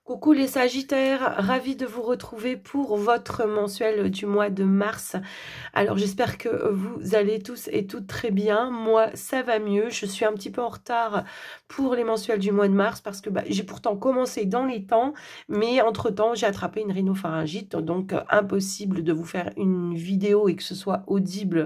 Coucou les Sagittaires, ravie de vous retrouver pour votre mensuel du mois de mars. Alors j'espère que vous allez tous et toutes très bien. Moi ça va mieux, je suis un petit peu en retard pour les mensuels du mois de mars parce que j'ai pourtant commencé dans les temps, mais entre temps j'ai attrapé une rhinopharyngite, donc impossible de vous faire une vidéo et que ce soit audible.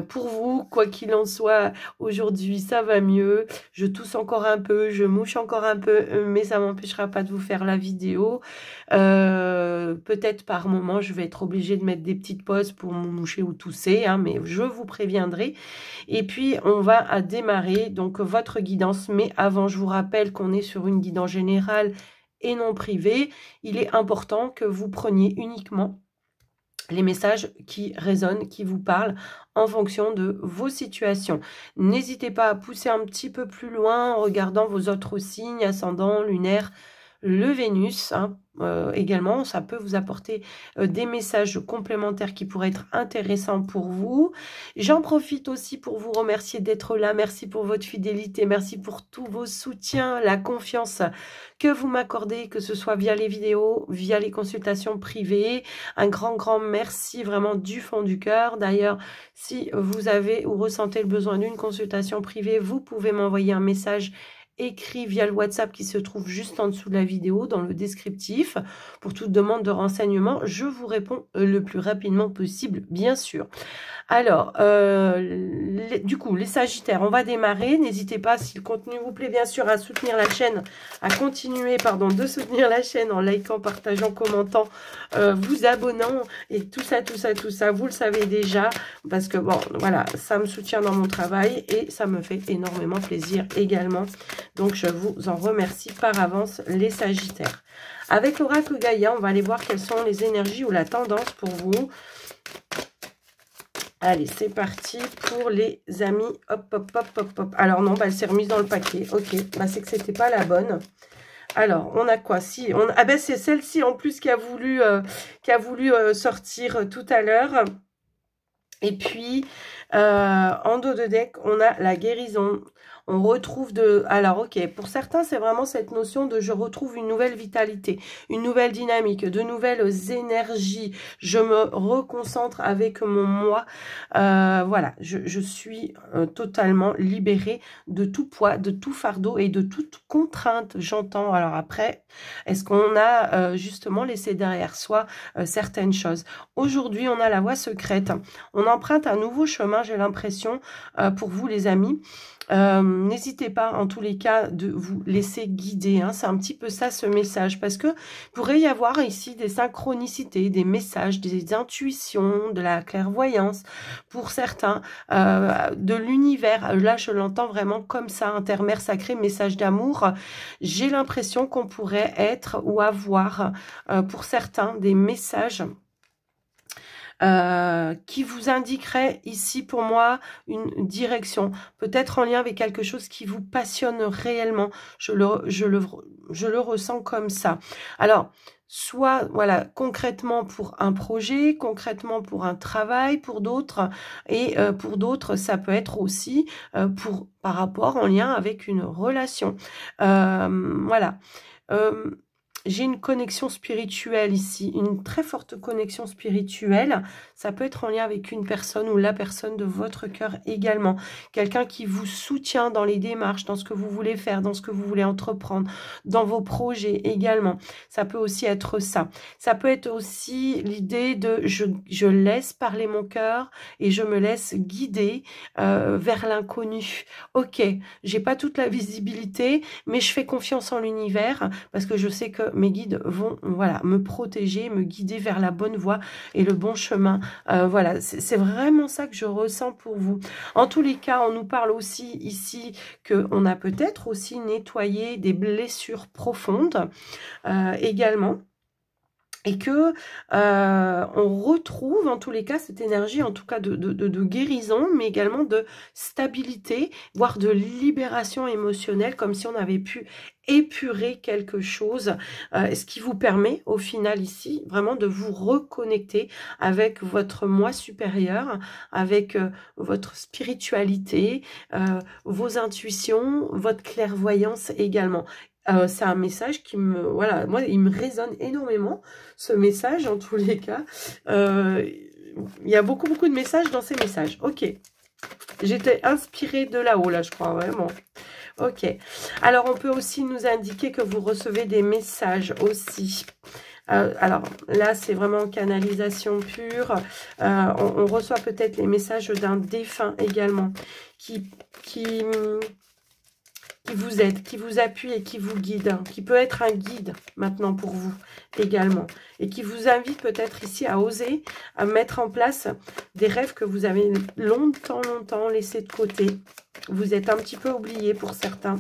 Pour vous, quoi qu'il en soit, aujourd'hui ça va mieux. Je tousse encore un peu, je mouche encore un peu, mais ça m'empêchera pas de vous faire la vidéo. Peut-être par moment, je vais être obligée de mettre des petites pauses pour me moucher ou tousser, hein, mais je vous préviendrai. Et puis, on va démarrer donc votre guidance. Mais avant, je vous rappelle qu'on est sur une guidance générale et non privée. Il est important que vous preniez uniquement les messages qui résonnent, qui vous parlent en fonction de vos situations. N'hésitez pas à pousser un petit peu plus loin en regardant vos autres signes, ascendant, lunaire, le Vénus, hein, également, ça peut vous apporter des messages complémentaires qui pourraient être intéressants pour vous. J'en profite aussi pour vous remercier d'être là. Merci pour votre fidélité, merci pour tous vos soutiens, la confiance que vous m'accordez, que ce soit via les vidéos, via les consultations privées. Un grand merci vraiment du fond du cœur. D'ailleurs, si vous avez ou ressentez le besoin d'une consultation privée, vous pouvez m'envoyer un message écrit via le WhatsApp qui se trouve juste en dessous de la vidéo, dans le descriptif. Pour toute demande de renseignement, je vous réponds le plus rapidement possible, bien sûr. Alors, du coup, les Sagittaires, on va démarrer. N'hésitez pas, si le contenu vous plaît, bien sûr, à soutenir la chaîne, à continuer, pardon, de soutenir la chaîne en likant, partageant, commentant, vous abonnant et tout ça, vous le savez déjà, parce que, bon, voilà, ça me soutient dans mon travail et ça me fait énormément plaisir également. Donc, je vous en remercie par avance, les Sagittaires. Avec l'oracle Gaïa, on va aller voir quelles sont les énergies ou la tendance pour vous. Allez, c'est parti pour les amis. Hop. Alors non, elle s'est remise dans le paquet. Ok, c'est que c'était pas la bonne. Alors, on a quoi? Si, c'est celle-ci en plus qui a voulu sortir tout à l'heure. Et puis, en dos de deck, on a la guérison. On retrouve Alors, ok, pour certains, c'est vraiment cette notion de je retrouve une nouvelle vitalité, une nouvelle dynamique, de nouvelles énergies. Je me reconcentre avec mon moi. Voilà, je suis totalement libérée de tout poids, de tout fardeau et de toute contrainte, j'entends. Alors après, est-ce qu'on a justement laissé derrière soi certaines choses? Aujourd'hui, on a la voie secrète. On emprunte un nouveau chemin, j'ai l'impression, pour vous, les amis. N'hésitez pas en tous les cas de vous laisser guider, hein. C'est un petit peu ça ce message, parce que pourrait y avoir ici des synchronicités, des messages, des intuitions, de la clairvoyance pour certains, de l'univers. Là je l'entends vraiment comme ça, intermère sacré, message d'amour. J'ai l'impression qu'on pourrait être ou avoir pour certains des messages qui vous indiquerait ici pour moi une direction, peut-être en lien avec quelque chose qui vous passionne réellement. Je le ressens comme ça. Alors, soit, voilà, concrètement pour un projet, concrètement pour un travail, pour d'autres, et pour d'autres, ça peut être aussi par rapport en lien avec une relation. Voilà. J'ai une connexion spirituelle ici, une très forte connexion spirituelle. Ça peut être en lien avec une personne ou la personne de votre cœur également. Quelqu'un qui vous soutient dans les démarches, dans ce que vous voulez faire, dans ce que vous voulez entreprendre, dans vos projets également. Ça peut aussi être ça. Ça peut être aussi l'idée de je laisse parler mon cœur et je me laisse guider vers l'inconnu. Ok, j'ai pas toute la visibilité, mais je fais confiance en l'univers parce que je sais que mes guides vont, voilà, me protéger, me guider vers la bonne voie et le bon chemin. Voilà, c'est vraiment ça que je ressens pour vous. En tous les cas, on nous parle aussi ici qu'on a peut-être aussi nettoyé des blessures profondes également. Et que on retrouve en tous les cas cette énergie, en tout cas de guérison, mais également de stabilité, voire de libération émotionnelle, comme si on avait pu épurer quelque chose, ce qui vous permet au final ici vraiment de vous reconnecter avec votre moi supérieur, avec votre spiritualité, vos intuitions, votre clairvoyance également. C'est un message qui me... Voilà, moi, il me résonne énormément, ce message, en tous les cas. Il y a beaucoup de messages dans ces messages. Ok. J'étais inspirée de là-haut, là, je crois, vraiment. Ok. Alors, on peut aussi nous indiquer que vous recevez des messages aussi. Alors, là, c'est vraiment canalisation pure. On reçoit peut-être les messages d'un défunt également qui vous aide, qui vous appuie et qui vous guide, qui peut être un guide maintenant pour vous également, et qui vous invite peut-être ici à oser, à mettre en place des rêves que vous avez longtemps laissés de côté. Vous êtes un petit peu oublié pour certains.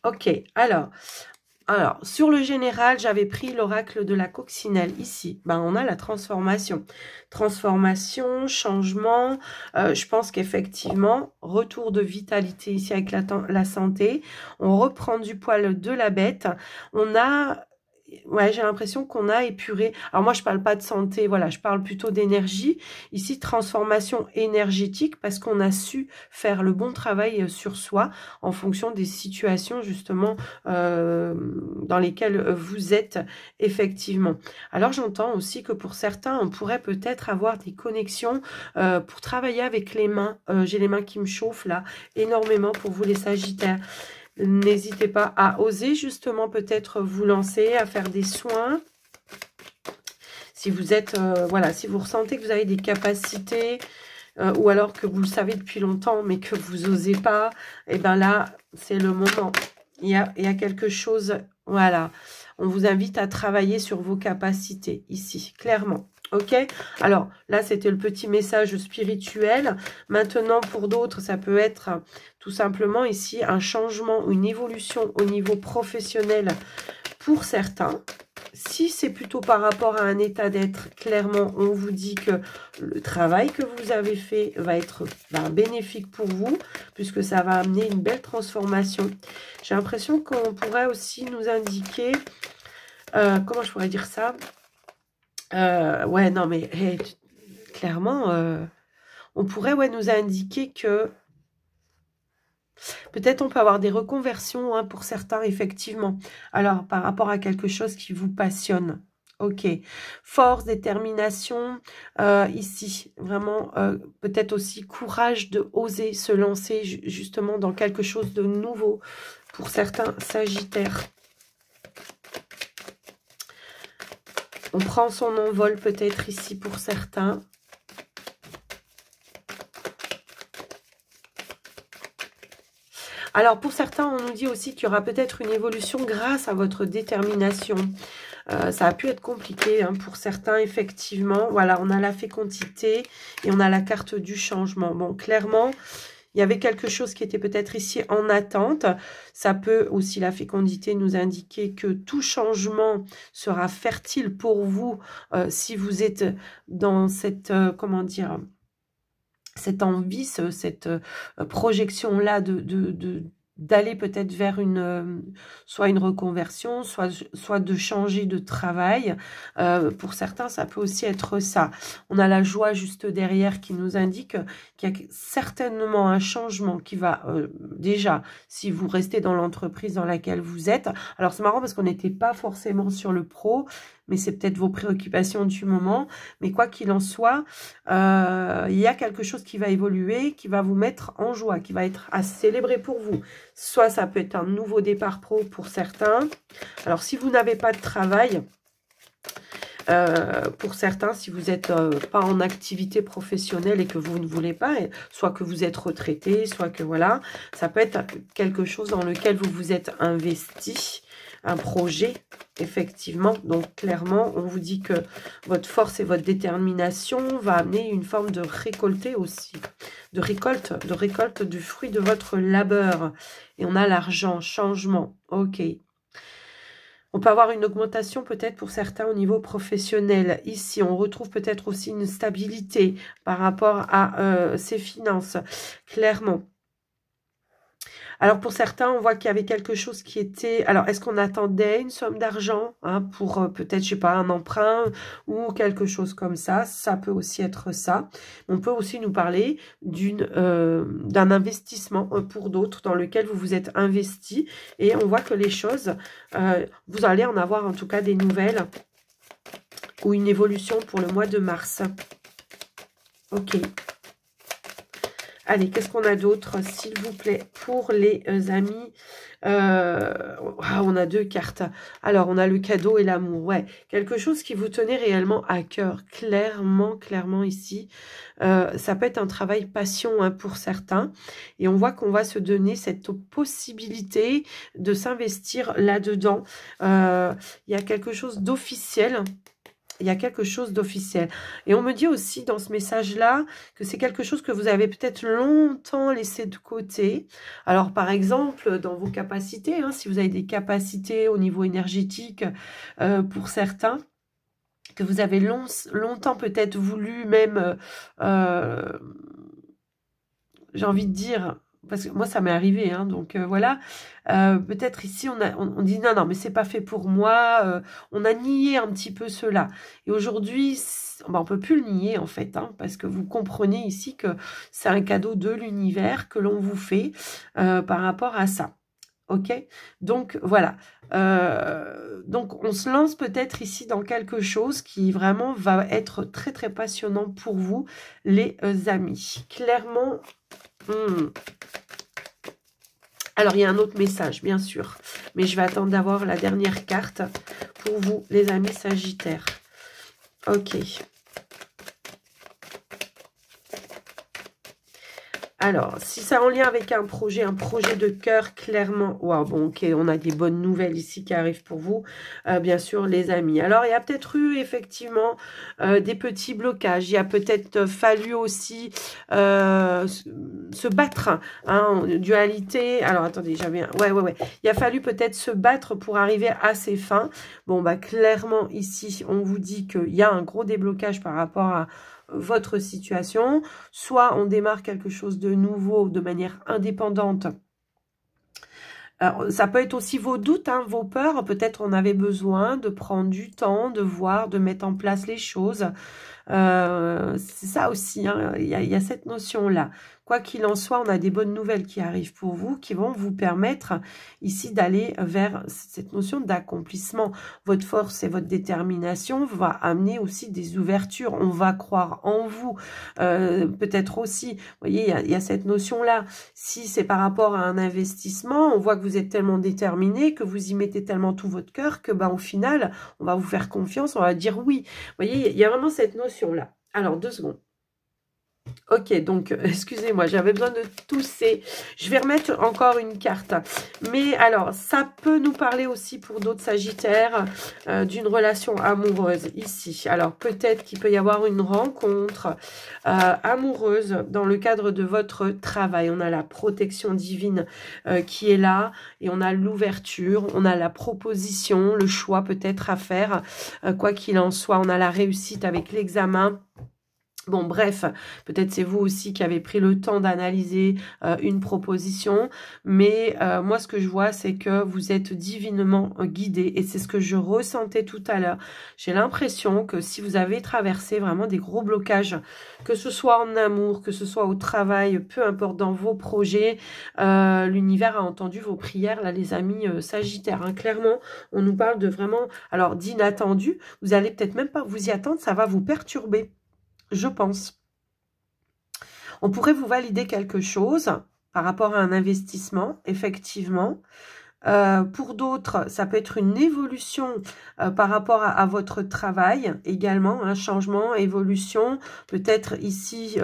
Ok, alors, sur le général, j'avais pris l'oracle de la coccinelle. Ici, ben, on a la transformation. Transformation, changement. Je pense qu'effectivement, retour de vitalité ici avec la santé. On reprend du poil de la bête. On a... Ouais, j'ai l'impression qu'on a épuré. Alors moi, je parle pas de santé, voilà, je parle plutôt d'énergie. Ici, transformation énergétique parce qu'on a su faire le bon travail sur soi en fonction des situations justement dans lesquelles vous êtes effectivement. Alors j'entends aussi que pour certains, on pourrait peut-être avoir des connexions pour travailler avec les mains. J'ai les mains qui me chauffent là énormément pour vous les Sagittaires. N'hésitez pas à oser justement peut-être vous lancer, à faire des soins. Si vous êtes, voilà, si vous ressentez que vous avez des capacités ou alors que vous le savez depuis longtemps mais que vous n'osez pas, et bien là, c'est le moment. Il y a quelque chose, voilà. On vous invite à travailler sur vos capacités ici, clairement. Ok, alors là c'était le petit message spirituel. Maintenant pour d'autres ça peut être tout simplement ici un changement, une évolution au niveau professionnel pour certains. Si c'est plutôt par rapport à un état d'être, clairement on vous dit que le travail que vous avez fait va être bénéfique pour vous puisque ça va amener une belle transformation. J'ai l'impression qu'on pourrait aussi nous indiquer, comment je pourrais dire ça, ouais, non, mais clairement, on pourrait nous indiquer que peut-être on peut avoir des reconversions hein, pour certains, effectivement. Alors, par rapport à quelque chose qui vous passionne. Ok. Force, détermination, ici, vraiment, peut-être aussi courage de oser se lancer justement dans quelque chose de nouveau pour certains Sagittaires. On prend son envol peut-être ici pour certains. Alors pour certains, on nous dit aussi qu'il y aura peut-être une évolution grâce à votre détermination. Ça a pu être compliqué hein, pour certains, effectivement. Voilà, on a la fécondité et on a la carte du changement. Bon, clairement... Il y avait quelque chose qui était peut-être ici en attente. Ça peut aussi, la fécondité, nous indiquer que tout changement sera fertile pour vous si vous êtes dans cette, comment dire, cette envie, cette projection-là d'aller peut-être vers soit une reconversion, soit de changer de travail. Pour certains, ça peut aussi être ça. On a la joie juste derrière qui nous indique qu'il y a certainement un changement qui va déjà, si vous restez dans l'entreprise dans laquelle vous êtes. Alors, c'est marrant parce qu'on n'était pas forcément sur le pro, mais c'est peut-être vos préoccupations du moment. Mais quoi qu'il en soit, il y a quelque chose qui va évoluer, qui va vous mettre en joie, qui va être à célébrer pour vous. Soit ça peut être un nouveau départ pro pour certains. Alors, si vous n'avez pas de travail, pour certains, si vous n'êtes pas en activité professionnelle et que vous ne voulez pas, soit que vous êtes retraité, soit que voilà, ça peut être quelque chose dans lequel vous vous êtes investi, un projet, effectivement. Donc, clairement, on vous dit que votre force et votre détermination va amener une forme de récolter aussi, de récolte du fruit de votre labeur. Et on a l'argent, changement, ok. On peut avoir une augmentation peut-être pour certains au niveau professionnel. Ici, on retrouve peut-être aussi une stabilité par rapport à ses finances, clairement. Alors pour certains, on voit qu'il y avait quelque chose qui était... Alors est-ce qu'on attendait une somme d'argent hein, pour peut-être, je sais pas, un emprunt ou quelque chose comme ça? Ça peut aussi être ça. On peut aussi nous parler d'un investissement pour d'autres dans lequel vous vous êtes investi. Et on voit que les choses, vous allez en avoir en tout cas des nouvelles ou une évolution pour le mois de mars. Ok. Allez, qu'est-ce qu'on a d'autre, s'il vous plaît, pour les amis on a 2 cartes. Alors, on a le cadeau et l'amour. Ouais, quelque chose qui vous tenait réellement à cœur. Clairement ici. Ça peut être un travail passion hein, pour certains. Et on voit qu'on va se donner cette possibilité de s'investir là-dedans. Il y a quelque chose d'officiel. Il y a quelque chose d'officiel. Et on me dit aussi dans ce message-là que c'est quelque chose que vous avez peut-être longtemps laissé de côté. Alors, par exemple, dans vos capacités, hein, si vous avez des capacités au niveau énergétique pour certains, que vous avez longtemps peut-être voulu même, j'ai envie de dire... Parce que moi, ça m'est arrivé, hein, donc voilà. Peut-être ici, on dit non, mais c'est pas fait pour moi. On a nié un petit peu cela. Et aujourd'hui, on peut plus le nier, en fait, hein, parce que vous comprenez ici que c'est un cadeau de l'univers que l'on vous fait par rapport à ça. Ok? Donc, voilà. Donc, on se lance peut-être ici dans quelque chose qui vraiment va être très, très passionnant pour vous, les amis. Clairement... Alors, il y a un autre message, bien sûr. Mais je vais attendre d'avoir la dernière carte pour vous, les amis Sagittaires. Ok. Alors, si c'est en lien avec un projet de cœur, clairement... Wow, bon, ok, on a des bonnes nouvelles ici qui arrivent pour vous, bien sûr, les amis. Alors, il y a peut-être eu, effectivement, des petits blocages. Il a peut-être fallu aussi se battre, hein, dualité. Alors, attendez, j'avais... Ouais. Il a fallu peut-être se battre pour arriver à ses fins. Bon, bah, clairement, ici, on vous dit qu'il y a un gros déblocage par rapport à votre situation, soit on démarre quelque chose de nouveau de manière indépendante. Alors, ça peut être aussi vos doutes, hein, vos peurs. Peut-être on avait besoin de prendre du temps, de voir, de mettre en place les choses. C'est ça aussi, hein, il y a cette notion-là. Quoi qu'il en soit, on a des bonnes nouvelles qui arrivent pour vous, qui vont vous permettre ici d'aller vers cette notion d'accomplissement. Votre force et votre détermination va amener aussi des ouvertures. On va croire en vous. Peut-être aussi, vous voyez, il y a cette notion-là. Si c'est par rapport à un investissement, on voit que vous êtes tellement déterminé, que vous y mettez tellement tout votre cœur, que au final, on va vous faire confiance, on va dire oui. Vous voyez, il y a vraiment cette notion-là. Alors, 2 secondes. Ok, donc, excusez-moi, j'avais besoin de tousser. Je vais remettre encore une carte. Mais alors, ça peut nous parler aussi pour d'autres Sagittaires d'une relation amoureuse ici. Alors, peut-être qu'il peut y avoir une rencontre amoureuse dans le cadre de votre travail. On a la protection divine qui est là et on a l'ouverture, on a la proposition, le choix peut-être à faire. Quoi qu'il en soit, on a la réussite avec l'examen. Bon, bref, peut-être c'est vous aussi qui avez pris le temps d'analyser une proposition, mais moi, ce que je vois, c'est que vous êtes divinement guidé, et c'est ce que je ressentais tout à l'heure. J'ai l'impression que si vous avez traversé vraiment des gros blocages, que ce soit en amour, que ce soit au travail, peu importe dans vos projets, l'univers a entendu vos prières, là, les amis Sagittaires. Hein. Clairement, on nous parle de vraiment, alors d'inattendu, vous allez peut-être même pas vous y attendre, ça va vous perturber. Je pense. On pourrait vous valider quelque chose par rapport à un investissement, effectivement. Pour d'autres, ça peut être une évolution par rapport à votre travail également, un changement, évolution. Peut-être ici,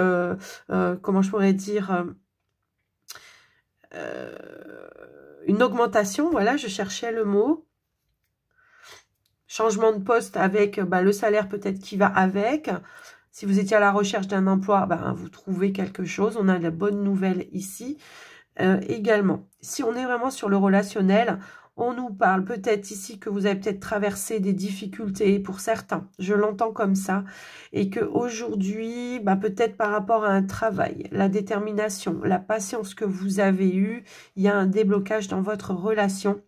comment je pourrais dire, une augmentation, voilà, je cherchais le mot. Changement de poste avec le salaire peut-être qui va avec. Si vous étiez à la recherche d'un emploi, vous trouvez quelque chose. On a la bonne nouvelle ici également. Si on est vraiment sur le relationnel, On nous parle peut-être ici que vous avez peut-être traversé des difficultés pour certains. Je l'entends comme ça. Et qu'aujourd'hui, bah, peut-être par rapport à un travail, la détermination, la patience que vous avez eue, il y a un déblocage dans votre relation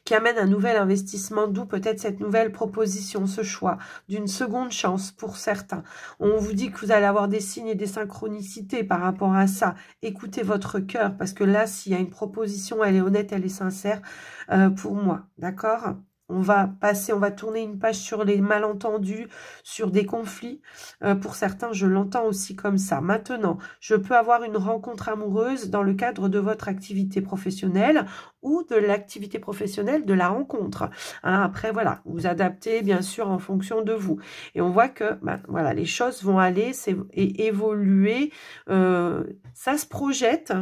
qui amène un nouvel investissement, d'où peut-être cette nouvelle proposition, ce choix d'une seconde chance pour certains. On vous dit que vous allez avoir des signes et des synchronicités par rapport à ça. Écoutez votre cœur, parce que là, s'il y a une proposition, elle est honnête, elle est sincère pour moi, d'accord ? On va passer, on va tourner une page sur les malentendus, sur des conflits. Pour certains, je l'entends aussi comme ça. Maintenant, je peux avoir une rencontre amoureuse dans le cadre de votre activité professionnelle ou de l'activité professionnelle de la rencontre. Hein, après, voilà, vous adaptez bien sûr en fonction de vous. Et on voit que voilà, les choses vont aller et évoluer. Ça se projette.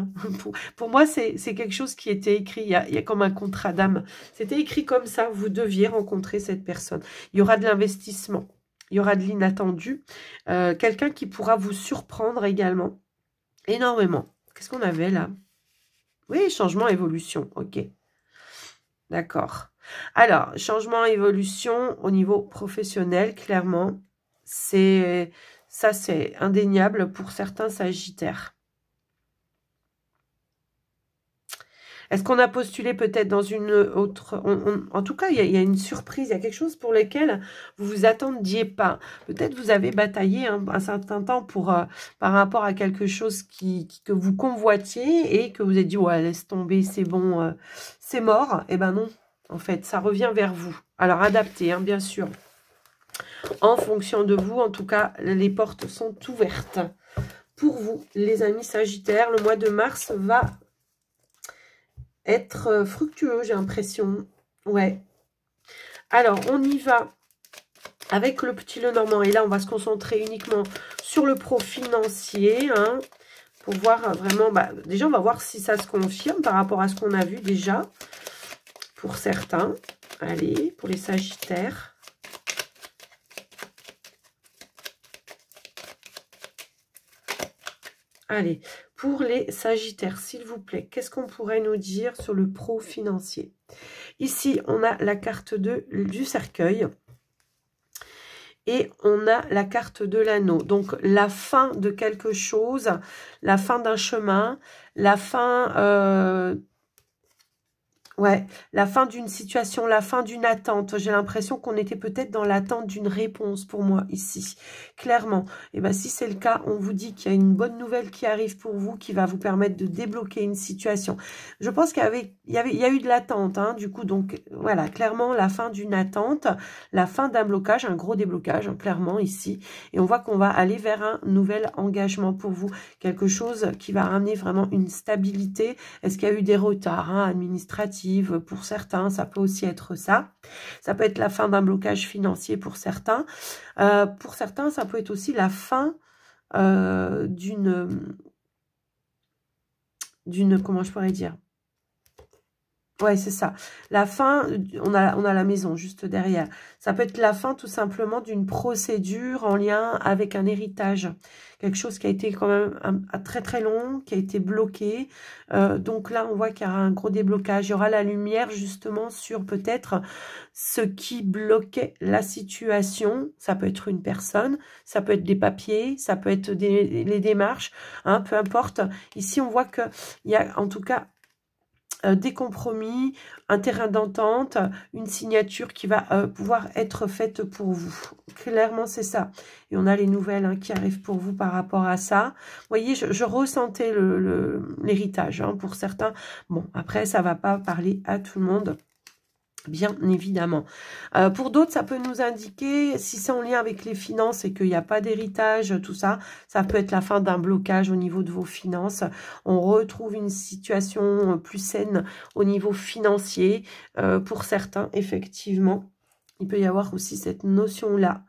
Pour moi, c'est quelque chose qui était écrit. Il y a comme un contrat d'âme. C'était écrit comme ça. Vous deviez rencontrer cette personne. Il y aura de l'investissement. Il y aura de l'inattendu. Quelqu'un qui pourra vous surprendre également. Énormément. Qu'est-ce qu'on avait là? Oui, changement, évolution. Ok. D'accord. Alors, changement, évolution au niveau professionnel, clairement, ça, c'est indéniable pour certains sagittaires. Est-ce qu'on a postulé peut-être dans une autre... en tout cas, il y a une surprise, il y a quelque chose pour lequel vous vous attendiez pas. Peut-être vous avez bataillé un certain temps par rapport à quelque chose que vous convoitiez et que vous avez dit, ouais, laisse tomber, c'est bon, c'est mort. Eh ben non, en fait, ça revient vers vous. Alors, adaptez, hein, bien sûr. En fonction de vous, en tout cas, les portes sont ouvertes. Pour vous, les amis sagittaires, le mois de mars va être fructueux, j'ai l'impression. Ouais. Alors, on y va avec le petit Lenormand. Et là, on va se concentrer uniquement sur le pro financier. Hein, pour voir vraiment... déjà, on va voir si ça se confirme par rapport à ce qu'on a vu déjà. Pour certains. Allez, pour les sagittaires. Allez, pour les sagittaires, s'il vous plaît, qu'est-ce qu'on pourrait nous dire sur le pro financier? Ici, on a la carte du cercueil et on a la carte de l'anneau. Donc, la fin de quelque chose, la fin d'un chemin, la fin... ouais, la fin d'une situation, la fin d'une attente. J'ai l'impression qu'on était peut-être dans l'attente d'une réponse pour moi ici. Clairement. Et bien, si c'est le cas, on vous dit qu'il y a une bonne nouvelle qui arrive pour vous, qui va vous permettre de débloquer une situation. Je pense qu'il y a eu de l'attente, hein, du coup. Donc, voilà, clairement, la fin d'une attente, la fin d'un blocage, un gros déblocage, hein, clairement, ici. Et on voit qu'on va aller vers un nouvel engagement pour vous. Quelque chose qui va ramener vraiment une stabilité. Est-ce qu'il y a eu des retards administratifs? Pour certains, ça peut aussi être ça. Ça peut être la fin d'un blocage financier pour certains. Pour certains, ça peut être aussi la fin d'une... Comment je pourrais dire? Ouais, c'est ça. La fin, on a la maison juste derrière. Ça peut être la fin tout simplement d'une procédure en lien avec un héritage. Quelque chose qui a été quand même très très long, qui a été bloqué. Donc là, on voit qu'il y aura un gros déblocage. Il y aura la lumière justement sur peut-être ce qui bloquait la situation. Ça peut être une personne, ça peut être des papiers, ça peut être les démarches, hein, peu importe. Ici, on voit qu'il y a en tout cas... des compromis, un terrain d'entente, une signature qui va pouvoir être faite pour vous. Clairement, c'est ça. Et on a les nouvelles qui arrivent pour vous par rapport à ça. Vous voyez, je ressentais l'héritage pour certains. Bon, après, ça ne va pas parler à tout le monde. Bien évidemment. Pour d'autres, ça peut nous indiquer, si c'est en lien avec les finances et qu'il n'y a pas d'héritage, tout ça, ça peut être la fin d'un blocage au niveau de vos finances. On retrouve une situation plus saine au niveau financier. Pour certains, effectivement, il peut y avoir aussi cette notion-là.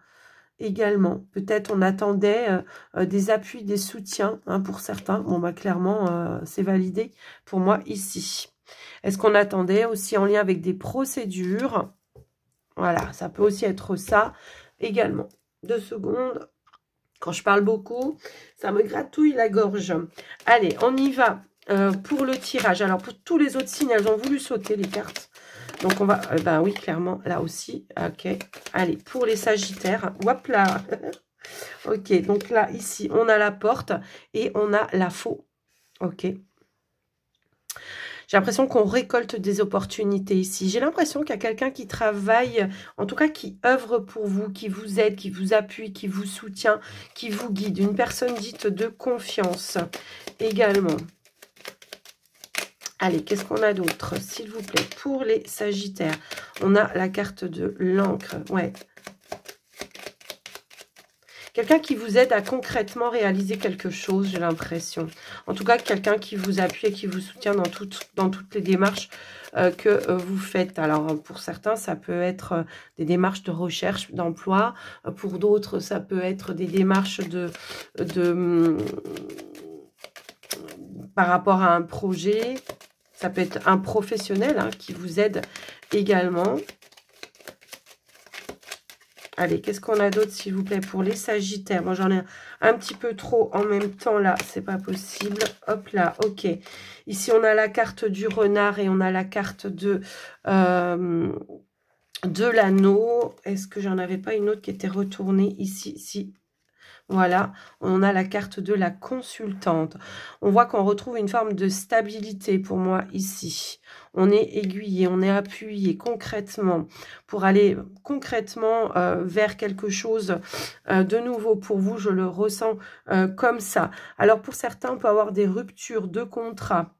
Également, peut-être on attendait des appuis, des soutiens pour certains. Bon, clairement, c'est validé pour moi ici. Est-ce qu'on attendait aussi en lien avec des procédures? Voilà, ça peut aussi être ça également. 2 secondes. Quand je parle beaucoup, ça me gratouille la gorge. Allez, on y va pour le tirage. Alors, pour tous les autres signes, elles ont voulu sauter les cartes. Donc, on va... ben oui, clairement, là aussi. Ok. Allez, pour les Sagittaires. Hop là. Ok, donc là, ici, on a la porte et on a la faux. Ok. J'ai l'impression qu'on récolte des opportunités ici. J'ai l'impression qu'il y a quelqu'un qui travaille, en tout cas qui œuvre pour vous, qui vous aide, qui vous appuie, qui vous soutient, qui vous guide. Une personne dite de confiance également. Allez, qu'est-ce qu'on a d'autre, s'il vous plaît? Pour les Sagittaires, on a la carte de l'encre. Ouais. Quelqu'un qui vous aide à concrètement réaliser quelque chose, j'ai l'impression. En tout cas, quelqu'un qui vous appuie et qui vous soutient dans toutes les démarches que vous faites. Alors, pour certains, ça peut être des démarches de recherche d'emploi. Pour d'autres, ça peut être des démarches par rapport à un projet. Ça peut être un professionnel qui vous aide également. Allez, qu'est-ce qu'on a d'autre, s'il vous plaît, pour les Sagittaires? Moi, j'en ai un petit peu trop en même temps, là. C'est pas possible. Hop là, ok. Ici, on a la carte du renard et on a la carte de l'anneau. Est-ce que j'en avais pas une autre qui était retournée ici? Si. Voilà, on a la carte de la consultante. On voit qu'on retrouve une forme de stabilité pour moi ici. On est aiguillé, on est appuyé concrètement pour aller concrètement vers quelque chose de nouveau pour vous. Je le ressens comme ça. Alors pour certains, on peut avoir des ruptures de contrat.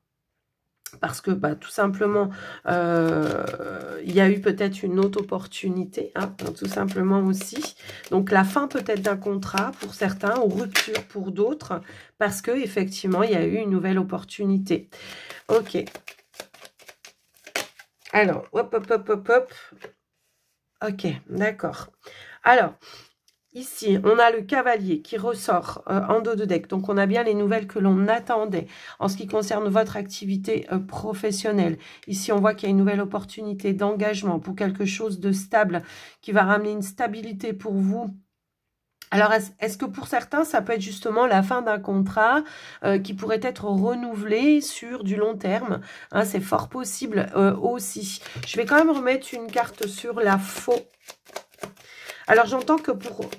Parce que tout simplement, il y a eu peut-être une autre opportunité, tout simplement aussi. Donc la fin peut-être d'un contrat pour certains, ou rupture pour d'autres, parce que effectivement il y a eu une nouvelle opportunité. Ok. Alors, hop, hop, hop, hop, hop. Ok, d'accord. Alors, ici, on a le cavalier qui ressort en dos de deck. Donc, on a bien les nouvelles que l'on attendait en ce qui concerne votre activité professionnelle. Ici, on voit qu'il y a une nouvelle opportunité d'engagement pour quelque chose de stable qui va ramener une stabilité pour vous. Alors, est-ce que pour certains, ça peut être justement la fin d'un contrat qui pourrait être renouvelé sur du long terme, c'est fort possible aussi. Je vais quand même remettre une carte sur la faux. Alors, j'entends que pour...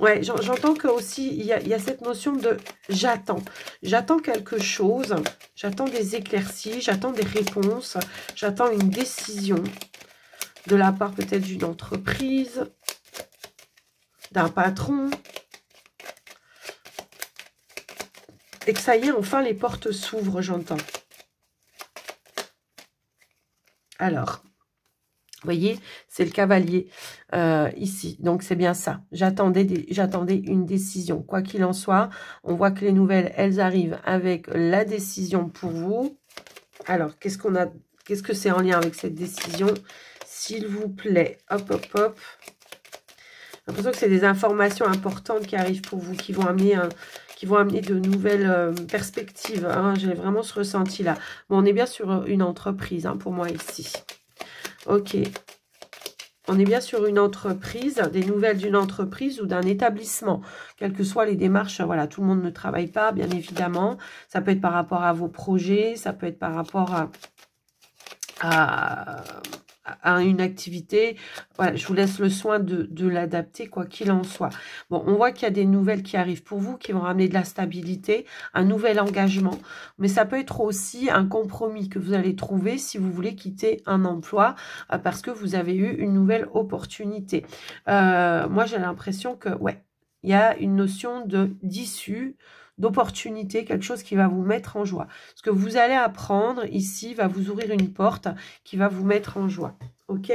Ouais, j'entends que aussi il y a cette notion de j'attends. J'attends quelque chose, j'attends des éclaircies, j'attends des réponses, j'attends une décision de la part peut-être d'une entreprise, d'un patron. Et que ça y est, enfin les portes s'ouvrent, j'entends. Alors... Vous voyez, c'est le cavalier ici. Donc, c'est bien ça. J'attendais une décision. Quoi qu'il en soit, on voit que les nouvelles, elles arrivent avec la décision pour vous. Alors, qu'est-ce qu'on a? Qu'est-ce que c'est en lien avec cette décision? S'il vous plaît. Hop, hop, hop. J'ai l'impression que c'est des informations importantes qui arrivent pour vous, qui vont amener de nouvelles perspectives. J'ai vraiment ce ressenti-là. Bon, on est bien sur une entreprise pour moi ici. Ok, on est bien sur une entreprise, des nouvelles d'une entreprise ou d'un établissement, quelles que soient les démarches. Voilà, tout le monde ne travaille pas, bien évidemment. Ça peut être par rapport à vos projets, ça peut être par rapport à une activité. Voilà, je vous laisse le soin de l'adapter, quoi qu'il en soit. Bon, on voit qu'il y a des nouvelles qui arrivent pour vous, qui vont ramener de la stabilité, un nouvel engagement. Mais ça peut être aussi un compromis que vous allez trouver si vous voulez quitter un emploi parce que vous avez eu une nouvelle opportunité. Moi, j'ai l'impression que, ouais, il y a une notion d'issue, d'opportunité, quelque chose qui va vous mettre en joie. Ce que vous allez apprendre ici va vous ouvrir une porte qui va vous mettre en joie. Ok,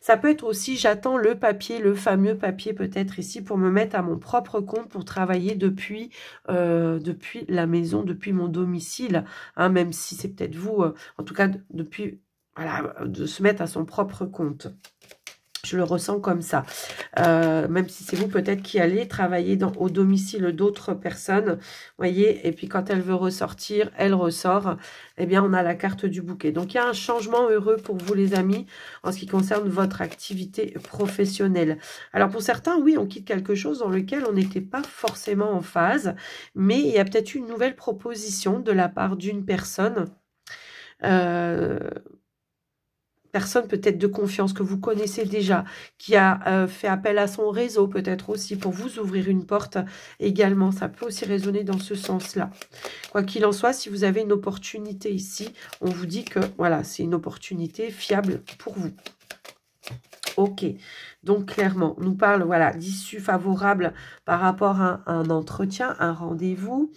ça peut être aussi, j'attends le papier, le fameux papier peut-être ici pour me mettre à mon propre compte pour travailler depuis la maison, depuis mon domicile, même si c'est peut-être vous, en tout cas depuis, voilà, de se mettre à son propre compte. Je le ressens comme ça. Même si c'est vous peut-être qui allez travailler au domicile d'autres personnes. Voyez, et puis quand elle veut ressortir, elle ressort. Eh bien, on a la carte du bouquet. Donc, il y a un changement heureux pour vous, les amis, en ce qui concerne votre activité professionnelle. Alors, pour certains, oui, on quitte quelque chose dans lequel on n'était pas forcément en phase. Mais il y a peut-être une nouvelle proposition de la part d'une personne. Personne peut-être de confiance que vous connaissez déjà, qui a fait appel à son réseau peut-être aussi pour vous ouvrir une porte également. Ça peut aussi résonner dans ce sens-là. Quoi qu'il en soit, si vous avez une opportunité ici, on vous dit que voilà, c'est une opportunité fiable pour vous. Ok, donc clairement, on nous parle voilà, d'issue favorable par rapport à un entretien, un rendez-vous.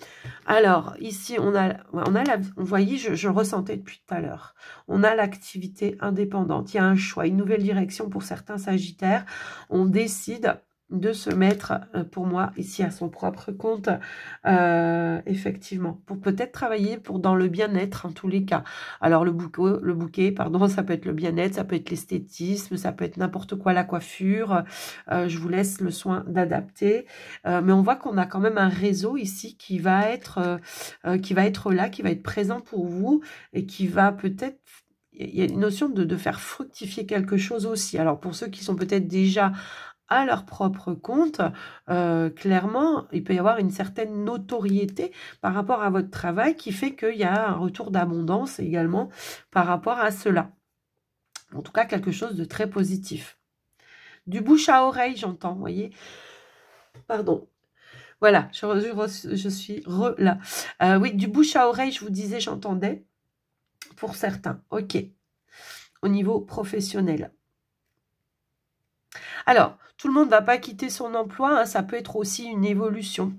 Alors, ici, vous voyez, je ressentais depuis tout à l'heure. On a l'activité indépendante. Il y a un choix, une nouvelle direction pour certains sagittaires. On décide de se mettre, pour moi, ici à son propre compte, effectivement, pour peut-être travailler dans le bien-être en tous les cas. Alors le bouquet, pardon, ça peut être le bien-être, ça peut être l'esthétisme, ça peut être n'importe quoi, la coiffure. Je vous laisse le soin d'adapter. Mais on voit qu'on a quand même un réseau ici qui va être là, qui va être présent pour vous et qui va peut-être... Il y a une notion de faire fructifier quelque chose aussi. Alors pour ceux qui sont peut-être déjà à leur propre compte, clairement, il peut y avoir une certaine notoriété par rapport à votre travail qui fait qu'il y a un retour d'abondance également par rapport à cela. En tout cas, quelque chose de très positif. Du bouche à oreille, j'entends, vous voyez. Pardon. Voilà, je suis là. Oui, du bouche à oreille, je vous disais, j'entendais. Pour certains, ok. Au niveau professionnel. Alors, tout le monde ne va pas quitter son emploi, hein, ça peut être aussi une évolution.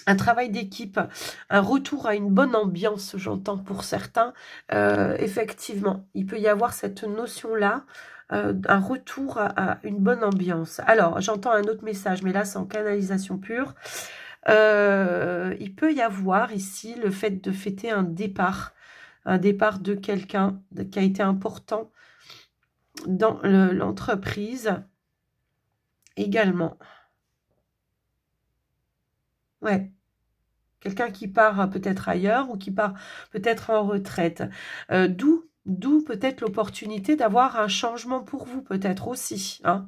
Un travail d'équipe, un retour à une bonne ambiance, j'entends pour certains. Effectivement, il peut y avoir cette notion-là, un retour à une bonne ambiance. Alors, j'entends un autre message, mais là, c'est en canalisation pure. Il peut y avoir ici le fait de fêter un départ de quelqu'un qui a été important dans l'entreprise également. Ouais. Quelqu'un qui part peut-être ailleurs ou qui part peut-être en retraite. D'où peut-être l'opportunité d'avoir un changement pour vous, peut-être aussi. Hein.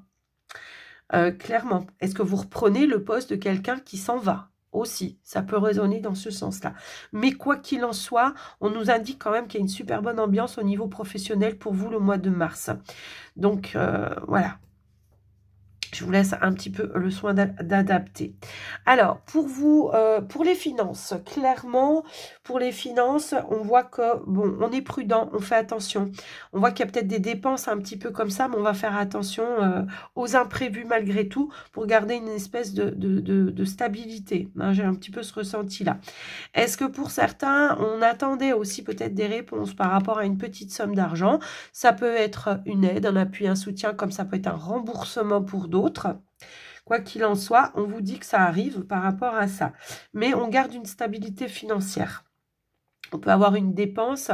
Clairement. Est-ce que vous reprenez le poste de quelqu'un qui s'en va aussi? Ça peut résonner dans ce sens-là. Mais quoi qu'il en soit, on nous indique quand même qu'il y a une super bonne ambiance au niveau professionnel pour vous le mois de mars. Donc, voilà. Je vous laisse un petit peu le soin d'adapter. Alors, pour vous, pour les finances, clairement, pour les finances, on voit que, bon, on est prudent, on fait attention. On voit qu'il y a peut-être des dépenses un petit peu comme ça, mais on va faire attention aux imprévus malgré tout pour garder une espèce de stabilité. Hein, j'ai un petit peu ce ressenti-là. Est-ce que pour certains, on attendait aussi peut-être des réponses par rapport à une petite somme d'argent? Ça peut être une aide, un appui, un soutien, comme ça peut être un remboursement pour d'autres. Quoi qu'il en soit, on vous dit que ça arrive par rapport à ça. Mais on garde une stabilité financière. On peut avoir une dépense,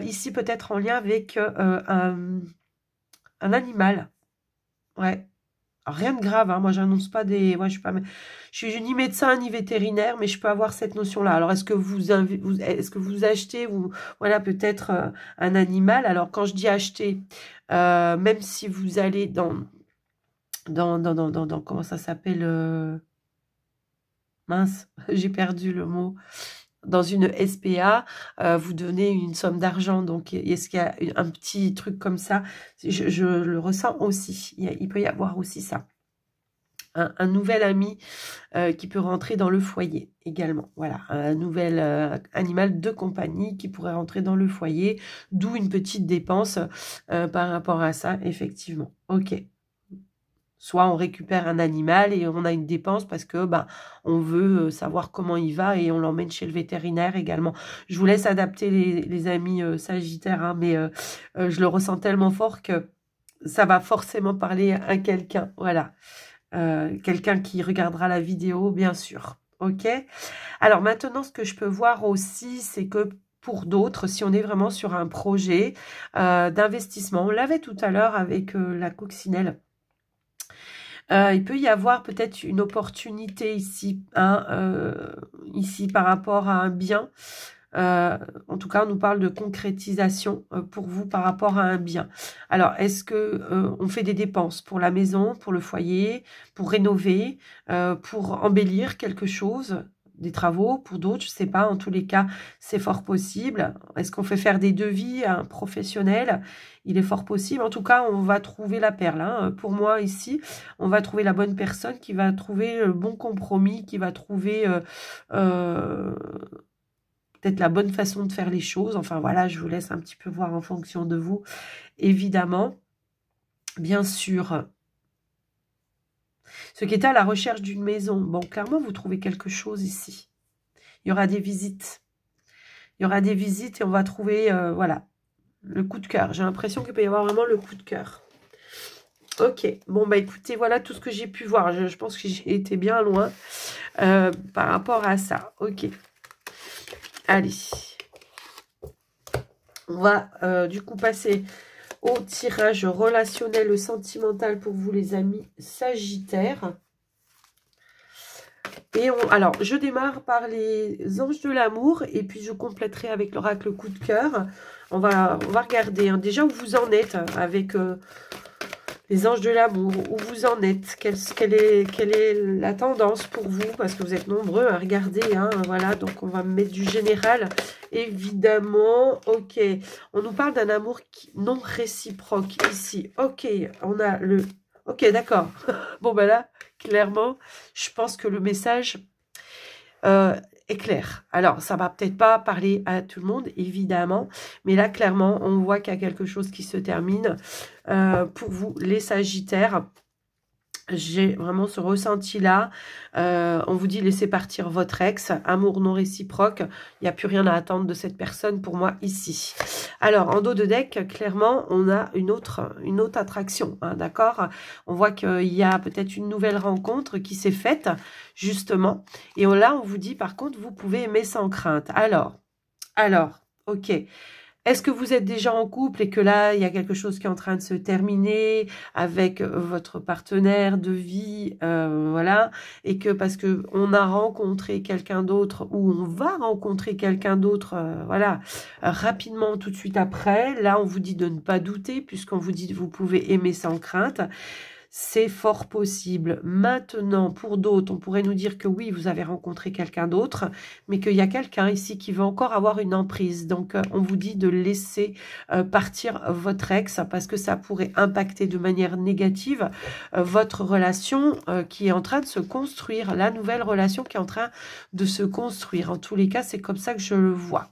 ici peut-être en lien avec un animal. Ouais. Alors, rien de grave, hein. Moi j'annonce pas des... Ouais, je suis ni médecin ni vétérinaire, mais je peux avoir cette notion-là. Alors est-ce que vous achetez, voilà, peut-être un animal? Alors quand je dis acheter, même si vous allez dans comment ça s'appelle, mince, j'ai perdu le mot. Dans une SPA, vous donnez une somme d'argent. Donc, est-ce qu'il y a un petit truc comme ça? Je le ressens aussi. Il peut y avoir aussi ça. Un nouvel ami qui peut rentrer dans le foyer également. Voilà, un nouvel animal de compagnie qui pourrait rentrer dans le foyer, d'où une petite dépense par rapport à ça, effectivement. Ok. Soit on récupère un animal et on a une dépense parce que on veut savoir comment il va et on l'emmène chez le vétérinaire également. Je vous laisse adapter les amis sagittaires, hein, mais je le ressens tellement fort que ça va forcément parler à quelqu'un. Voilà. Quelqu'un qui regardera la vidéo, bien sûr. Ok. Alors maintenant, ce que je peux voir aussi, c'est que pour d'autres, si on est vraiment sur un projet d'investissement. On l'avait tout à l'heure avec la coccinelle. Il peut y avoir peut-être une opportunité ici, hein, ici par rapport à un bien. En tout cas, on nous parle de concrétisation pour vous par rapport à un bien. Alors, est-ce que on fait des dépenses pour la maison, pour le foyer, pour rénover, pour embellir quelque chose, des travaux pour d'autres, je sais pas. En tous les cas, c'est fort possible. Est-ce qu'on fait faire des devis à un professionnel? Il est fort possible. En tout cas, on va trouver la perle. Hein. Pour moi, ici, on va trouver la bonne personne qui va trouver le bon compromis, qui va trouver peut-être la bonne façon de faire les choses. Enfin, voilà, je vous laisse un petit peu voir en fonction de vous, évidemment. Bien sûr, ceux qui étaient à la recherche d'une maison, bon, clairement, vous trouvez quelque chose ici. Il y aura des visites. Il y aura des visites et on va trouver, voilà, le coup de cœur. J'ai l'impression qu'il peut y avoir vraiment le coup de cœur. Ok, bon, bah écoutez, voilà tout ce que j'ai pu voir. Je pense que j'ai été bien loin par rapport à ça. Ok. Allez. On va du coup passer au tirage relationnel, sentimental pour vous les amis Sagittaires. Et alors, je démarre par les anges de l'amour et puis je compléterai avec l'oracle coup de cœur. On va regarder hein, déjà où vous en êtes avec les anges de l'amour, où vous en êtes, quelle est la tendance pour vous, parce que vous êtes nombreux à regarder, hein, voilà, donc on va mettre du général, évidemment, ok, on nous parle d'un amour non réciproque ici, ok, on a le, ok, d'accord, bon ben là, clairement, je pense que le message est clair. Alors, ça va peut-être pas parler à tout le monde, évidemment, mais là, clairement, on voit qu'il y a quelque chose qui se termine pour vous, les Sagittaires. J'ai vraiment ce ressenti-là. On vous dit laissez partir votre ex, amour non réciproque. Il n'y a plus rien à attendre de cette personne pour moi ici. Alors, en dos de deck, clairement, on a une autre attraction, hein, d'accord? On voit qu'il y a peut-être une nouvelle rencontre qui s'est faite, justement. Et là, on vous dit, par contre, vous pouvez aimer sans crainte. Alors, ok. Est-ce que vous êtes déjà en couple et que là, il y a quelque chose qui est en train de se terminer avec votre partenaire de vie, voilà, et que parce que on a rencontré quelqu'un d'autre ou on va rencontrer quelqu'un d'autre, voilà, rapidement tout de suite après, là, on vous dit de ne pas douter puisqu'on vous dit que vous pouvez aimer sans crainte. C'est fort possible. Maintenant, pour d'autres, on pourrait nous dire que oui, vous avez rencontré quelqu'un d'autre, mais qu'il y a quelqu'un ici qui veut encore avoir une emprise. Donc, on vous dit de laisser partir votre ex parce que ça pourrait impacter de manière négative votre relation qui est en train de se construire, la nouvelle relation qui est en train de se construire. En tous les cas, c'est comme ça que je le vois.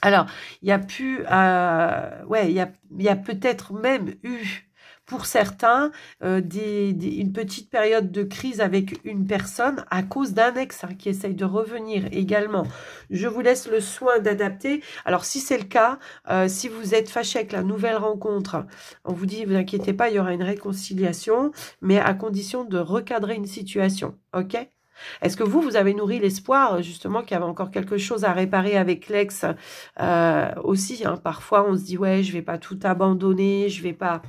Alors, il y a pu, ouais, il y a peut-être même eu pour certains, une petite période de crise avec une personne à cause d'un ex hein, qui essaye de revenir également. Je vous laisse le soin d'adapter. Alors, si c'est le cas, si vous êtes fâché avec la nouvelle rencontre, on vous dit, vous inquiétez pas, il y aura une réconciliation, mais à condition de recadrer une situation, ok ? Est-ce que vous avez nourri l'espoir, justement, qu'il y avait encore quelque chose à réparer avec l'ex aussi hein, parfois, on se dit, ouais, je vais pas tout abandonner, je vais pas...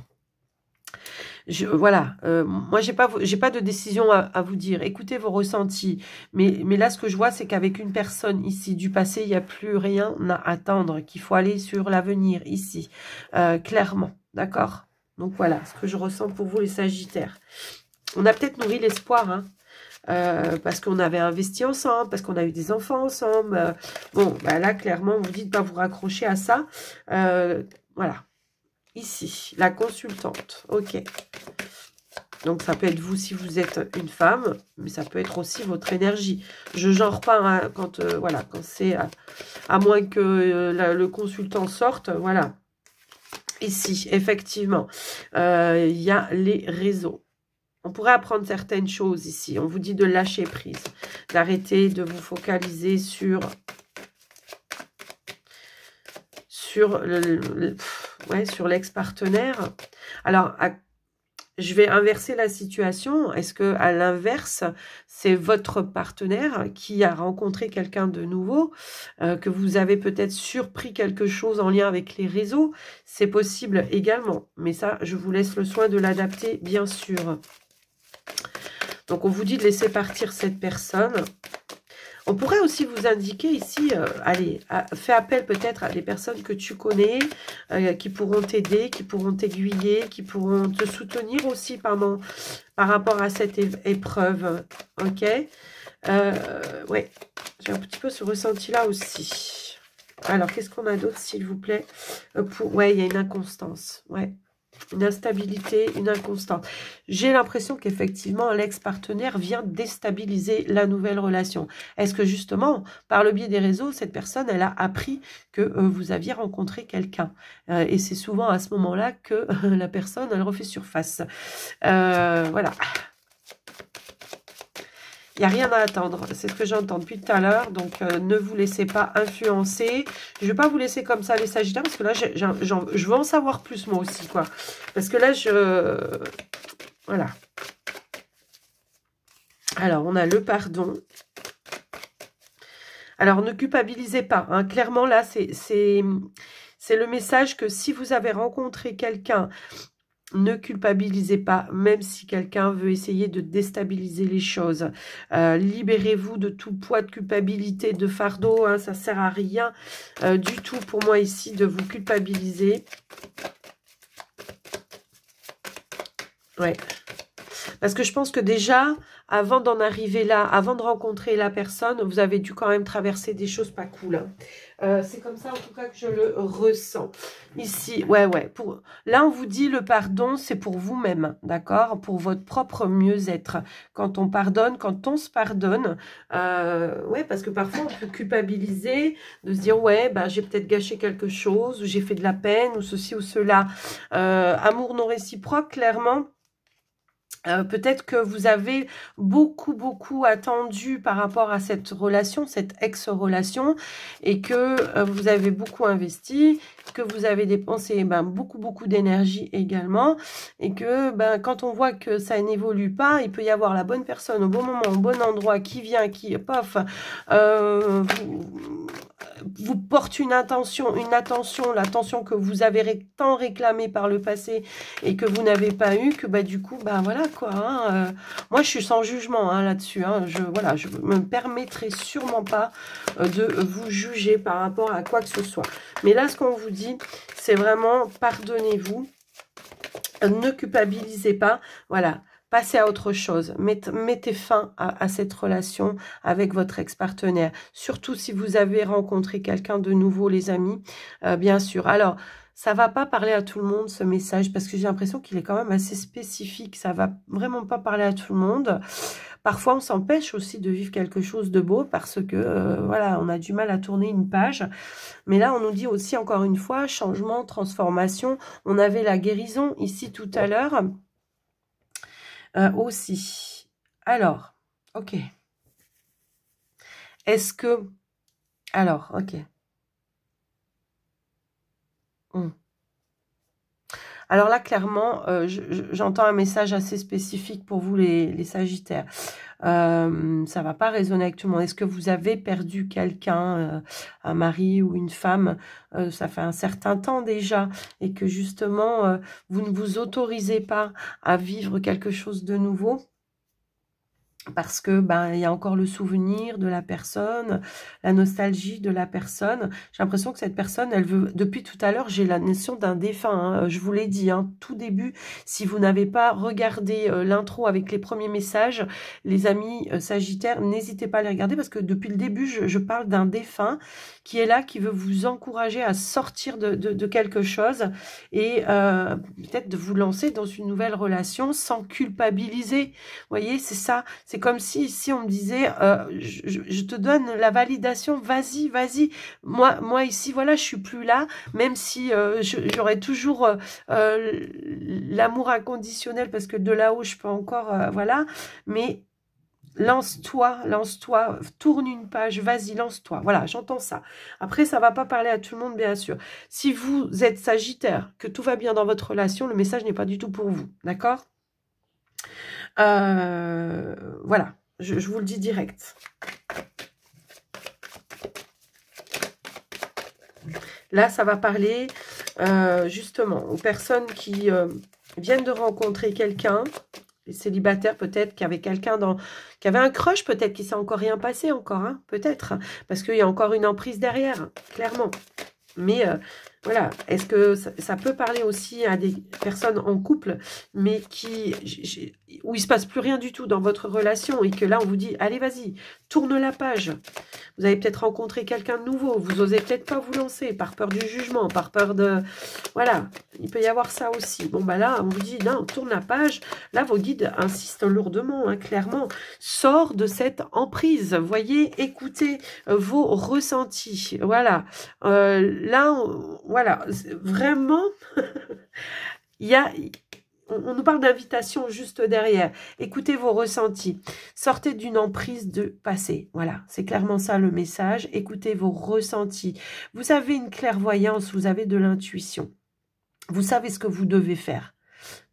voilà, moi j'ai pas de décision à vous dire. Écoutez vos ressentis. Mais là, ce que je vois, c'est qu'avec une personne ici du passé, il n'y a plus rien à attendre, qu'il faut aller sur l'avenir ici, clairement. D'accord? Donc voilà, ce que je ressens pour vous les Sagittaires. On a peut-être nourri l'espoir, hein, parce qu'on avait investi ensemble, parce qu'on a eu des enfants ensemble. Bon, bah là, clairement, on vous dit de ne pas vous raccrocher à ça. Voilà. Ici, la consultante. Ok. Donc, ça peut être vous si vous êtes une femme, mais ça peut être aussi votre énergie. Je ne genre pas hein, quand, voilà, quand c'est... à moins que le consultant sorte, voilà. Ici, effectivement, il y a les réseaux. On pourrait apprendre certaines choses ici. On vous dit de lâcher prise, d'arrêter de vous focaliser sur l'ex-partenaire. Alors, je vais inverser la situation. Est-ce que à l'inverse, c'est votre partenaire qui a rencontré quelqu'un de nouveau, que vous avez peut-être surpris quelque chose en lien avec les réseaux? C'est possible également. Mais ça, je vous laisse le soin de l'adapter, bien sûr. Donc, on vous dit de laisser partir cette personne. On pourrait aussi vous indiquer ici, allez, fais appel peut-être à des personnes que tu connais, qui pourront t'aider, qui pourront t'aiguiller, qui pourront te soutenir aussi par rapport à cette épreuve. Ok, ouais, j'ai un petit peu ce ressenti-là aussi. Alors, qu'est-ce qu'on a d'autre, s'il vous plaît? Ouais, il y a une inconstance, ouais. Une instabilité, une inconstance. J'ai l'impression qu'effectivement, l'ex-partenaire vient déstabiliser la nouvelle relation. Est-ce que justement, par le biais des réseaux, cette personne, elle a appris que vous aviez rencontré quelqu'un? Et c'est souvent à ce moment-là que la personne, elle refait surface. Voilà. Il n'y a rien à attendre, c'est ce que j'entends depuis tout à l'heure, donc ne vous laissez pas influencer. Je ne vais pas vous laisser comme ça les Sagittaires, parce que là, je veux en savoir plus moi aussi, quoi. Parce que là, voilà. Alors, on a le pardon. Alors, ne culpabilisez pas, hein. Clairement, là, c'est le message que si vous avez rencontré quelqu'un, ne culpabilisez pas, même si quelqu'un veut essayer de déstabiliser les choses. Libérez-vous de tout poids de culpabilité, de fardeau. Hein, ça ne sert à rien du tout pour moi ici de vous culpabiliser. Ouais. Parce que je pense que déjà, avant d'en arriver là, avant de rencontrer la personne, vous avez dû quand même traverser des choses pas cool. Hein. C'est comme ça en tout cas que je le ressens. Ici, ouais. Là, on vous dit le pardon, c'est pour vous-même, d'accord? Pour votre propre mieux-être. Quand on pardonne, quand on se pardonne, ouais, parce que parfois on peut culpabiliser, de se dire, ouais, bah, j'ai peut-être gâché quelque chose, ou j'ai fait de la peine, ou ceci ou cela. Amour non réciproque, clairement. Peut-être que vous avez beaucoup attendu par rapport à cette relation, cette ex-relation, et que vous avez beaucoup investi, que vous avez dépensé beaucoup d'énergie également, et que quand on voit que ça n'évolue pas, il peut y avoir la bonne personne au bon moment, au bon endroit, qui vient, qui, pof, vous porte une attention, l'attention que vous avez tant réclamée par le passé et que vous n'avez pas eu, que du coup, voilà quoi. Hein, moi, je suis sans jugement hein, là-dessus. Hein, je me permettrai sûrement pas de vous juger par rapport à quoi que ce soit. Mais là, ce qu'on vous dit, c'est vraiment pardonnez-vous, ne culpabilisez pas, voilà. Passez à autre chose. Mettez fin à cette relation avec votre ex-partenaire. Surtout si vous avez rencontré quelqu'un de nouveau, les amis, bien sûr. Alors, ça va pas parler à tout le monde, ce message, parce que j'ai l'impression qu'il est quand même assez spécifique. Ça va vraiment pas parler à tout le monde. Parfois, on s'empêche aussi de vivre quelque chose de beau parce que, voilà, on a du mal à tourner une page. Mais là, on nous dit aussi, encore une fois, changement, transformation. On avait la guérison ici tout à l'heure. Aussi. Alors, ok. Est-ce que... Alors, ok. Alors là, clairement, j'entends un message assez spécifique pour vous, les Sagittaires. Ça ne va pas résonner avec tout le monde. Est-ce que vous avez perdu quelqu'un, un mari ou une femme, ça fait un certain temps déjà, et que justement, vous ne vous autorisez pas à vivre quelque chose de nouveau ? Parce que il y a encore le souvenir de la personne, la nostalgie de la personne. J'ai l'impression que cette personne, elle veut, depuis tout à l'heure, j'ai la notion d'un défunt, hein, je vous l'ai dit, hein, tout début, si vous n'avez pas regardé l'intro avec les premiers messages, les amis Sagittaires, n'hésitez pas à les regarder, parce que depuis le début, je parle d'un défunt qui est là, qui veut vous encourager à sortir de quelque chose, et peut-être de vous lancer dans une nouvelle relation sans culpabiliser. Vous voyez, c'est ça. C'est comme si ici on me disait, je te donne la validation, vas-y. Moi ici, voilà, je suis plus là, même si j'aurai toujours l'amour inconditionnel, parce que de là-haut, je peux encore, voilà, mais lance-toi, tourne une page, vas-y, lance-toi. Voilà, j'entends ça. Après, ça va pas parler à tout le monde, bien sûr. Si vous êtes Sagittaire, que tout va bien dans votre relation, le message n'est pas du tout pour vous, d'accord ? Voilà, je vous le dis direct. Là, ça va parler justement aux personnes qui viennent de rencontrer quelqu'un, les célibataires peut-être, qui avaient quelqu'un qui avait un crush peut-être, qui s'est encore rien passé encore, hein, peut-être, parce qu'il y a encore une emprise derrière, clairement. Mais voilà, est-ce que ça peut parler aussi à des personnes en couple, mais où il ne se passe plus rien du tout dans votre relation et que là, on vous dit, allez, vas-y, tourne la page. Vous avez peut-être rencontré quelqu'un de nouveau, vous osez peut-être pas vous lancer par peur du jugement, par peur de... Voilà, il peut y avoir ça aussi. Bon, bah là, on vous dit, non, tourne la page. Là, vos guides insistent lourdement, hein, clairement. Sors de cette emprise, voyez, écoutez vos ressentis. Voilà, là, voilà, vraiment, il y a... On nous parle d'invitation juste derrière. Écoutez vos ressentis. Sortez d'une emprise de passé. Voilà, c'est clairement ça le message. Écoutez vos ressentis. Vous avez une clairvoyance, vous avez de l'intuition. Vous savez ce que vous devez faire.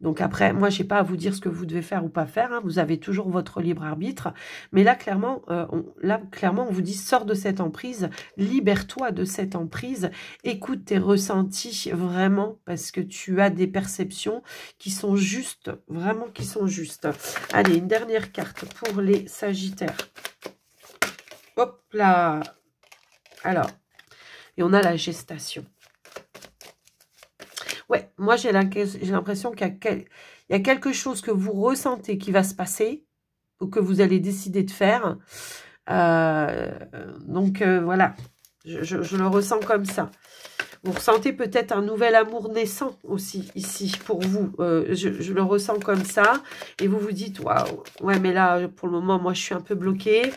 Donc après, moi, je n'ai pas à vous dire ce que vous devez faire ou pas faire. Hein. Vous avez toujours votre libre arbitre. Mais là, clairement, on vous dit, sors de cette emprise, libère-toi de cette emprise, écoute tes ressentis vraiment, parce que tu as des perceptions qui sont justes, vraiment qui sont justes. Allez, une dernière carte pour les Sagittaires. Hop là. Alors, et on a la gestation. Ouais, moi j'ai l'impression qu'il y a quelque chose que vous ressentez qui va se passer ou que vous allez décider de faire. Donc voilà, je le ressens comme ça. Vous ressentez peut-être un nouvel amour naissant aussi ici pour vous. Je le ressens comme ça. Et vous vous dites, waouh, ouais, mais là, pour le moment, moi, je suis un peu bloquée.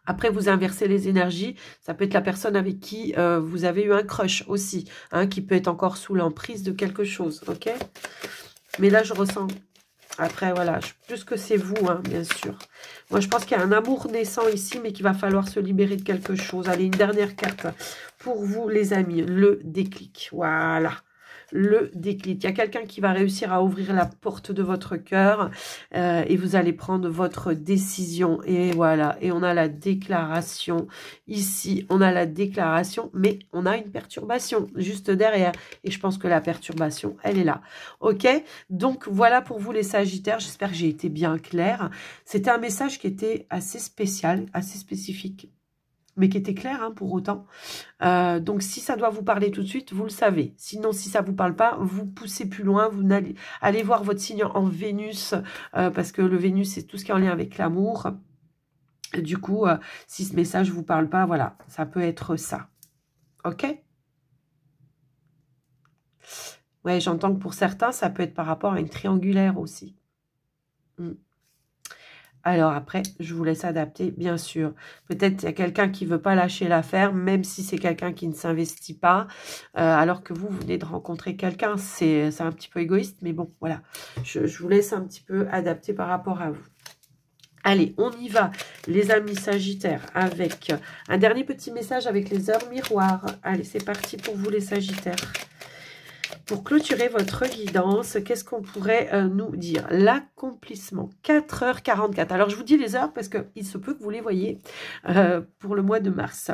Après, vous inversez les énergies. Ça peut être la personne avec qui vous avez eu un crush aussi, hein, qui peut être encore sous l'emprise de quelque chose, ok? Mais là, je ressens... Après, voilà, plus que c'est vous, hein, bien sûr. Moi, je pense qu'il y a un amour naissant ici, mais qu'il va falloir se libérer de quelque chose. Allez, une dernière carte pour vous, les amis. Le déclic. Voilà. Le déclic. Il y a quelqu'un qui va réussir à ouvrir la porte de votre cœur et vous allez prendre votre décision. Et voilà. Et on a la déclaration. Ici, on a la déclaration, mais on a une perturbation juste derrière. Et je pense que la perturbation, elle est là. Ok? Donc, voilà pour vous les Sagittaires. J'espère que j'ai été bien claire. C'était un message qui était assez spécial, assez spécifique, mais qui était clair hein, pour autant. Donc, si ça doit vous parler tout de suite, vous le savez. Sinon, si ça ne vous parle pas, vous poussez plus loin. Vous allez voir votre signe en Vénus, parce que le Vénus, c'est tout ce qui est en lien avec l'amour. Du coup, si ce message ne vous parle pas, voilà, ça peut être ça. Ok? Ouais, j'entends que pour certains, ça peut être par rapport à une triangulaire aussi. Alors après, je vous laisse adapter, bien sûr. Peut-être qu'il y a quelqu'un qui ne veut pas lâcher l'affaire, même si c'est quelqu'un qui ne s'investit pas, alors que vous venez de rencontrer quelqu'un. C'est un petit peu égoïste, mais bon, voilà. Je vous laisse un petit peu adapter par rapport à vous. Allez, on y va, les amis Sagittaires, avec un dernier petit message avec les heures miroirs. Allez, c'est parti pour vous les Sagittaires. Pour clôturer votre guidance, qu'est-ce qu'on pourrait nous dire? L'accomplissement, 4h44. Alors, je vous dis les heures parce qu'il se peut que vous les voyez pour le mois de mars.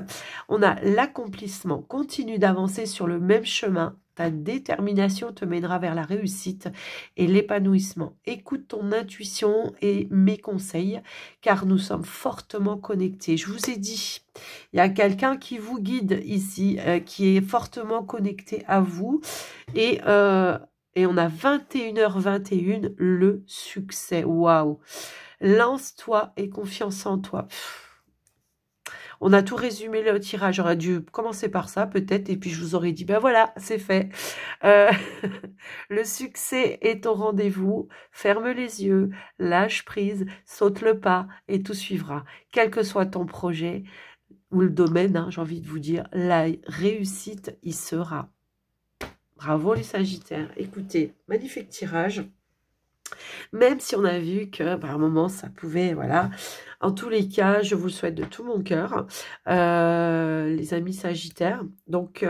On a l'accomplissement. Continue d'avancer sur le même chemin. Ta détermination te mènera vers la réussite et l'épanouissement. Écoute ton intuition et mes conseils, car nous sommes fortement connectés. Je vous ai dit, il y a quelqu'un qui vous guide ici, qui est fortement connecté à vous. Et on a 21h21, le succès. Waouh! Lance-toi et confiance en toi. Pff. On a tout résumé le tirage. J'aurais dû commencer par ça, peut-être, et puis je vous aurais dit, ben voilà, c'est fait. Le succès est au rendez-vous. Ferme les yeux, lâche prise, saute le pas, et tout suivra. Quel que soit ton projet ou le domaine, hein, j'ai envie de vous dire, la réussite y sera. Bravo les Sagittaires. Écoutez, magnifique tirage. Même si on a vu que par un moment ça pouvait, voilà. En tous les cas, je vous le souhaite de tout mon cœur, les amis Sagittaires. Donc,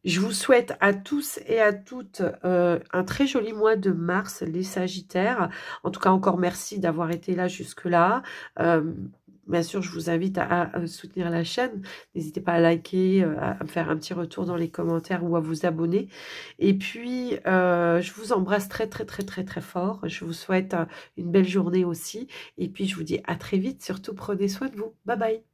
Je vous souhaite à tous et à toutes un très joli mois de mars, les Sagittaires. En tout cas, encore merci d'avoir été là jusque-là. Bien sûr, je vous invite à soutenir la chaîne. N'hésitez pas à liker, à me faire un petit retour dans les commentaires ou à vous abonner. Et puis, je vous embrasse très, très, très, très, très fort. Je vous souhaite une belle journée aussi. Et puis, je vous dis à très vite. Surtout, prenez soin de vous. Bye bye.